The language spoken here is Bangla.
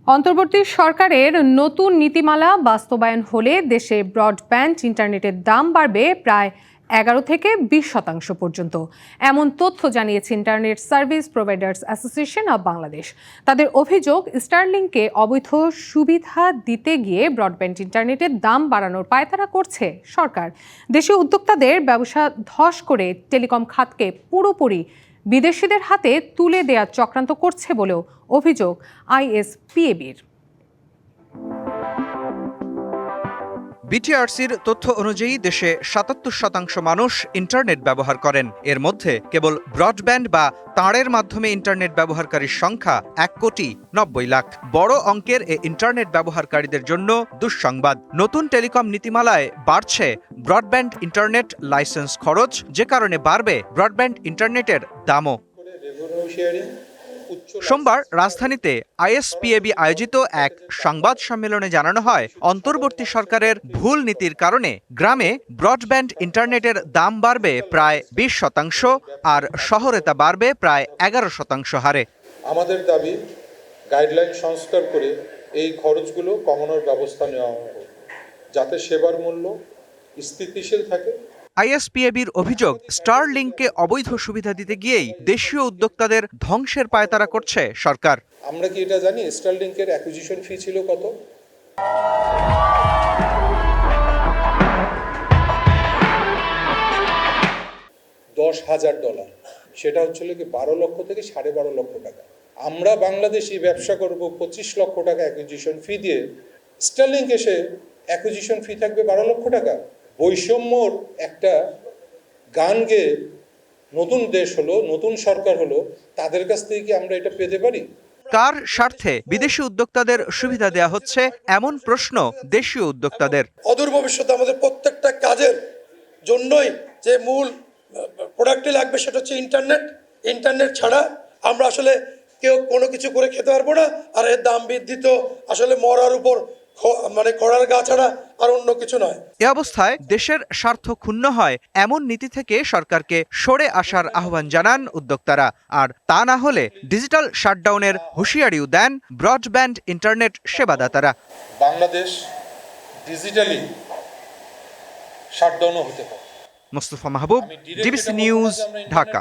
অন্তর্বর্তী সরকারের নতুন নীতিমালা বাস্তবায়ন হলে দেশে ব্রডব্যান্ড ইন্টারনেটের দাম বাড়বে প্রায় 11 থেকে 20% পর্যন্ত। এমন তথ্য জানিয়েছে internet service providers association of Bangladesh. তাদের অভিযোগ, স্টারলিংকে অবৈধ সুবিধা দিতে গিয়ে ব্রডব্যান্ড ইন্টারনেটের দাম বাড়ানোর পায়তারা করছে সরকার। দেশীয় উদ্যোক্তাদের ব্যবসা ধস করে টেলিকম খাতকে পুরোপুরি বিদেশিদের হাতে তুলে দেওয়ার চক্রান্ত করছে বলেও অভিযোগ আইএসপিএবির। বিটিআরসির তথ্য অনুযায়ী দেশে ৭৭% মানুষ ইন্টারনেট ব্যবহার করেন। এর মধ্যে কেবল ব্রডব্যান্ড বা তারের মাধ্যমে ইন্টারনেট ব্যবহারকারীর সংখ্যা ১,৯০,০০,০০০। বড় অঙ্কের এ ইন্টারনেট ব্যবহারকারীদের জন্য দুঃসংবাদ। নতুন টেলিকম নীতিমালায় বাড়ছে ব্রডব্যান্ড ইন্টারনেট লাইসেন্স খরচ, যে কারণে বাড়বে ব্রডব্যান্ড ইন্টারনেটের দামও। সোমবার রাজধানীতে আইএসপিএবি আয়োজিত এক সংবাদ সম্মেলনে জানানো হয়, অন্তর্বর্তী সরকারের ভুল নীতির কারণে গ্রামে ব্রডব্যান্ড ইন্টারনেটের দাম বাড়বে প্রায় 20% আর শহরে তা বাড়বে প্রায় 11% হারে। আমাদের দাবি, গাইডলাইন সংস্কার করে এই খরচগুলো কমানোর ব্যবস্থা নেওয়া হবে, যাতে সেবার মূল্য স্থিতিশীল থাকে। আইএসপিএবির অভিযোগ, স্টারলিংকে অবৈধ সুবিধা দিতে গিয়েই দেশীয় উদ্যোক্তাদের ধ্বংসের পায়তারা করছে সরকার। আমরা কি এটা জানি স্টারলিংকের অ্যাকুইজিশন ফি ছিল কত? $10,000। সেটা হচ্ছিল কি 12 লক্ষ থেকে 12.5 লক্ষ টাকা। আমরা বাংলাদেশি ব্যবসা করব 25 লক্ষ টাকা অ্যাকুইজিশন ফি দিয়ে, স্টারলিংক এসে অ্যাকুইজিশন ফি থাকবে 12 লক্ষ টাকা। বৈষম্যর একটা গান গেয়ে নতুন দেশ হলো, নতুন সরকার হলো, তাদের কাছ থেকে কি আমরা এটা পেতে পারি? কার স্বার্থে বিদেশি উদ্যোক্তাদের সুবিধা দেয়া হচ্ছে, এমন প্রশ্ন দেশীয় উদ্যোক্তাদের। অদূর ভবিষ্যতে আমাদের প্রত্যেকটা কাজের জন্যই যে মূল প্রোডাক্টই লাগবে সেটা হচ্ছে ইন্টারনেট ছাড়া আমরা আসলে কেউ কোনো কিছু করে খেতে পারবো না। আর এর দাম বৃদ্ধি তো আসলে মরার উপর খড়ার গা ছাড়া আর অন্য কিছু নয়। এ অবস্থায় দেশের স্বার্থ ক্ষুণ্ণ হয় এমন নীতি থেকে সরকারকে সরে আসার আহ্বান জানান উদ্যোক্তারা। আর তা না হলে ডিজিটাল শাটডাউনের হুঁশিয়ারিও দেন ব্রডব্যান্ড ইন্টারনেট সেবাদাতারা। বাংলাদেশ ডিজিটালি শাটডাউনও হতে পারে। মোস্তফা মাহবুব, ডিবিসি নিউজ, ঢাকা।